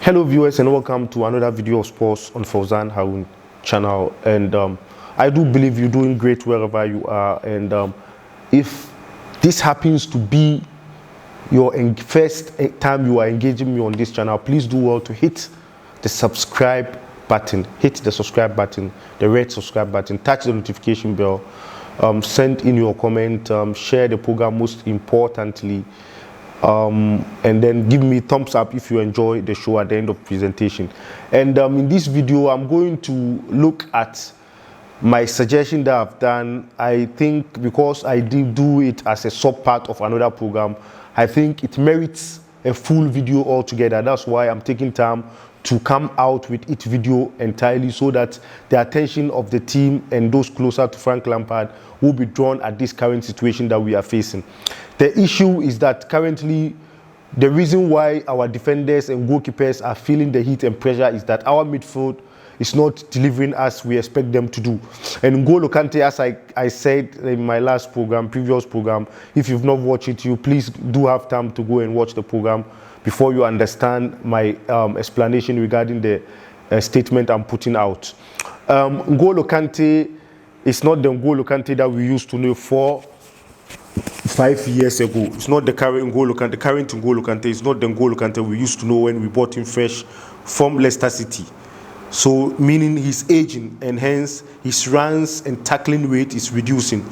Hello viewers and welcome to another video of sports on Fauzan Harun channel, and I do believe you're doing great wherever you are, and if this happens to be your first time you are engaging me on this channel, please do well to hit the subscribe button, the red subscribe button, touch the notification bell, send in your comment, share the program most importantly, and then give me thumbs up if you enjoy the show at the end of presentation. And in this video I'm going to look at my suggestion that I've done. I think because I did do it as a sub part of another program, I think it merits a full video altogether. That's why I'm taking time to come out with each video entirely, so that the attention of the team and those closer to Frank Lampard will be drawn at this current situation that we are facing. The issue is that currently the reason why our defenders and goalkeepers are feeling the heat and pressure is that our midfield is not delivering as we expect them to do. And N'Golo Kante, as I said in my previous program, if you've not watched it, you please do have time to go and watch the program before you understand my explanation regarding the statement I'm putting out. N'Golo Kante is not the N'Golo Kante that we used to know 5 years ago. It's not the current N'Golo Kante. The current N'Golo Kante is not the N'Golo Kante we used to know when we bought him fresh from Leicester City. So meaning he's aging, and hence his runs and tackling rate is reducing.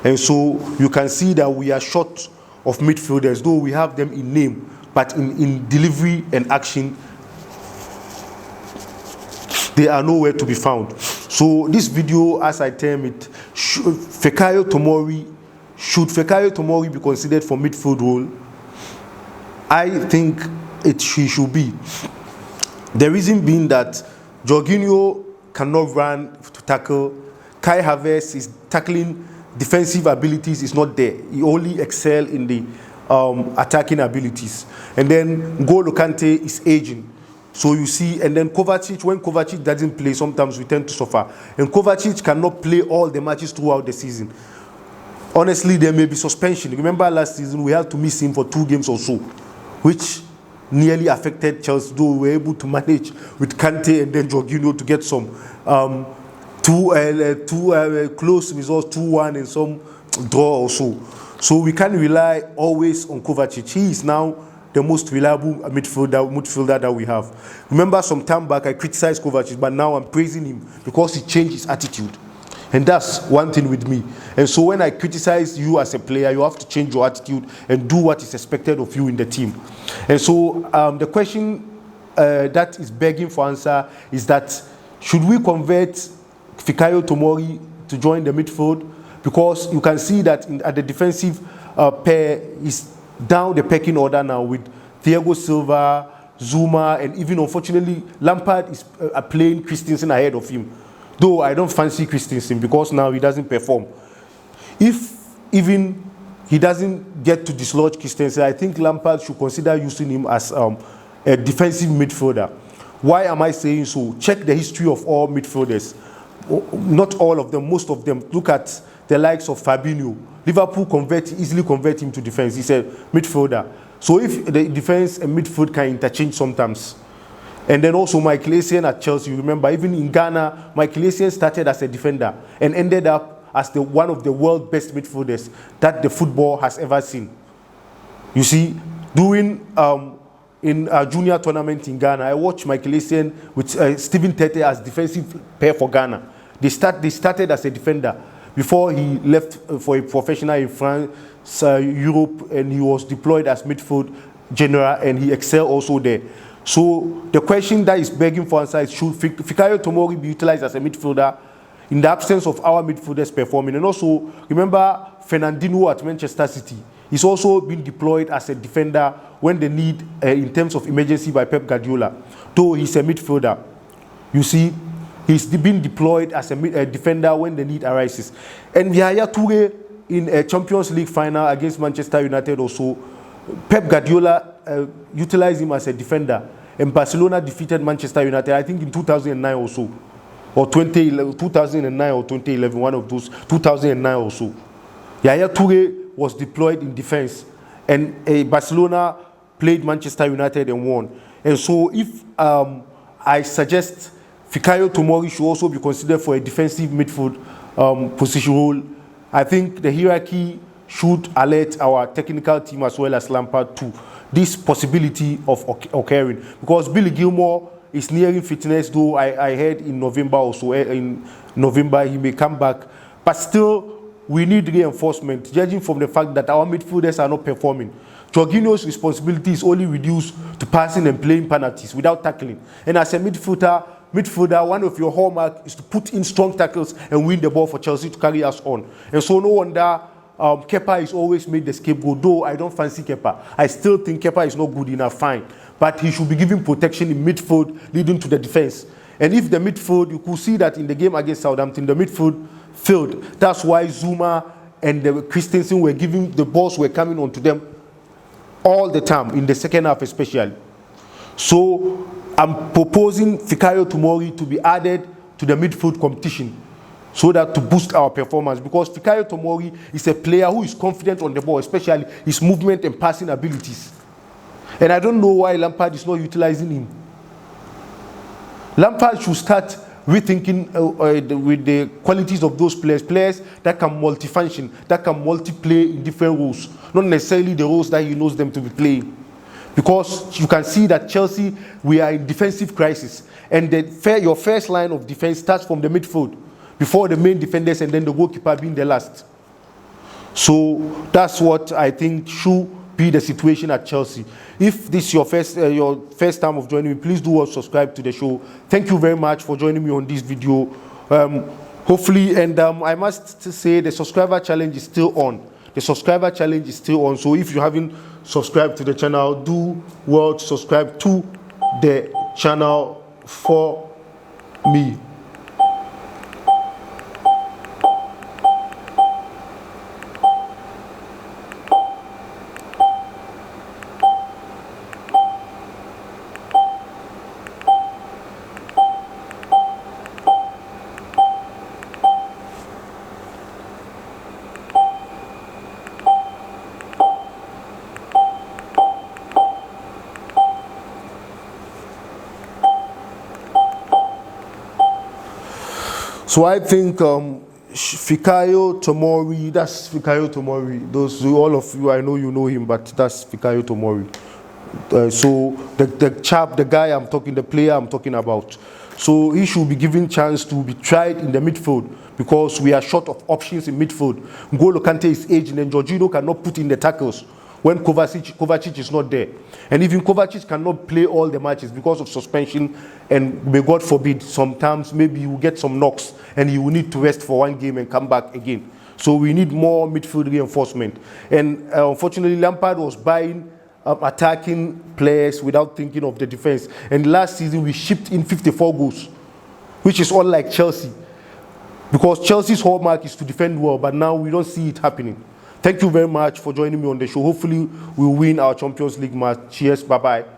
And so you can see that we are short of midfielders, though we have them in name, but in delivery and action, they are nowhere to be found. So this video, as I term it, Fikayo Tomori, should Fikayo Tomori be considered for midfield role? I think he should be. The reason being that Jorginho cannot run to tackle. Kai Havertz, his tackling defensive abilities is not there. He only excels in the attacking abilities. And then N'Golo Kante is aging. So you see, and then Kovacic, when Kovacic doesn't play, sometimes we tend to suffer. And Kovacic cannot play all the matches throughout the season. Honestly, there may be suspension. Remember last season, we had to miss him for 2 games or so, which nearly affected Chelsea, though we were able to manage with Kante and then Jorginho to get some two close results, 2-1 and some draw also. So we can't rely always on Kovacic. He is now the most reliable midfielder that we have. Remember some time back I criticized Kovacic, but now I'm praising him because he changed his attitude. And that's one thing with me. And so when I criticize you as a player, you have to change your attitude and do what is expected of you in the team. And so the question that is begging for answer is that should we convert Fikayo Tomori to join the midfield? Because you can see that at the defensive pair is down the pecking order now with Thiago Silva, Zuma, and even unfortunately Lampard is playing Christensen ahead of him. Though I don't fancy Christensen because now he doesn't perform. If even he doesn't get to dislodge Christensen, I think Lampard should consider using him as a defensive midfielder. Why am I saying so? Check the history of all midfielders. Not all of them, most of them. Look at the likes of Fabinho. Liverpool easily convert him to defense. He's a midfielder. So if the defense and midfield can interchange sometimes. And then also Michael Essien at Chelsea. You remember, even in Ghana, Michael Essien started as a defender and ended up as one of the world's best midfielders that the football has ever seen. You see, in a junior tournament in Ghana, I watched Michael Essien with Stephen Tete as defensive pair for Ghana. They started as a defender before he left for a professional in France, Europe, and he was deployed as midfield general, and he excelled also there. So the question that is begging for answer is, should Fikayo Tomori be utilized as a midfielder in the absence of our midfielders performing? And also, remember Fernandinho at Manchester City. He's also been deployed as a defender when the need, in terms of emergency, by Pep Guardiola. Though he's a midfielder. You see, he's been deployed as a defender when the need arises. And Yaya Toure in a Champions League final against Manchester United also, Pep Guardiola utilized him as a defender. And Barcelona defeated Manchester United, I think in 2009 or so. Or 2009 or 2011, one of those, 2009 or so. Yaya Toure was deployed in defense. And Barcelona played Manchester United and won. And so if I suggest Fikayo Tomori should also be considered for a defensive midfield position role, I think the hierarchy should alert our technical team as well as Lampard to this possibility of occurring. Because Billy Gilmore is nearing fitness, though I heard in November or so, in November he may come back. But still, we need reinforcement, judging from the fact that our midfielders are not performing. Jorginho's responsibility is only reduced to passing and playing penalties without tackling. And as a midfielder, one of your hallmarks is to put in strong tackles and win the ball for Chelsea to carry us on. And so no wonder Kepa is always made the scapegoat, though I don't fancy Kepa. I still think Kepa is not good enough, fine. But he should be given protection in midfield leading to the defense. And if the midfield, you could see that in the game against Southampton, the midfield failed. That's why Zuma and the Christensen were giving, the balls were coming onto them all the time, in the second half especially. So I'm proposing Fikayo Tomori to be added to the midfield competition so that to boost our performance, because Fikayo Tomori is a player who is confident on the ball, especially his movement and passing abilities. And I don't know why Lampard is not utilizing him. Lampard should start rethinking with the qualities of those players that can multifunction, that can multi-play in different roles, not necessarily the roles that he knows them to be playing. Because you can see that Chelsea, we are in defensive crisis, and your first line of defense starts from the midfield, before the main defenders and then the goalkeeper being the last. So that's what I think should be the situation at Chelsea. If this is your first time of joining me, please do subscribe to the show. Thank you very much for joining me on this video. Hopefully, and I must say the subscriber challenge is still on. The subscriber challenge is still on. So if you haven't subscribed to the channel, do well to subscribe to the channel for me. So I think Fikayo Tomori, that's Fikayo Tomori. All of you, I know you know him, but that's Fikayo Tomori. So the guy I'm talking, the player I'm talking about. So he should be given chance to be tried in the midfield, because we are short of options in midfield. N'Golo Kante is aging and Jorginho cannot put in the tackles when Kovacic is not there. And even Kovacic cannot play all the matches because of suspension, and may God forbid, sometimes maybe he will get some knocks and he will need to rest for one game and come back again. So we need more midfield reinforcement. And unfortunately, Lampard was buying attacking players without thinking of the defense. And last season, we shipped in 54 goals, which is unlike Chelsea. Because Chelsea's hallmark is to defend well, but now we don't see it happening. Thank you very much for joining me on the show. Hopefully, we'll win our Champions League match. Cheers. Bye-bye.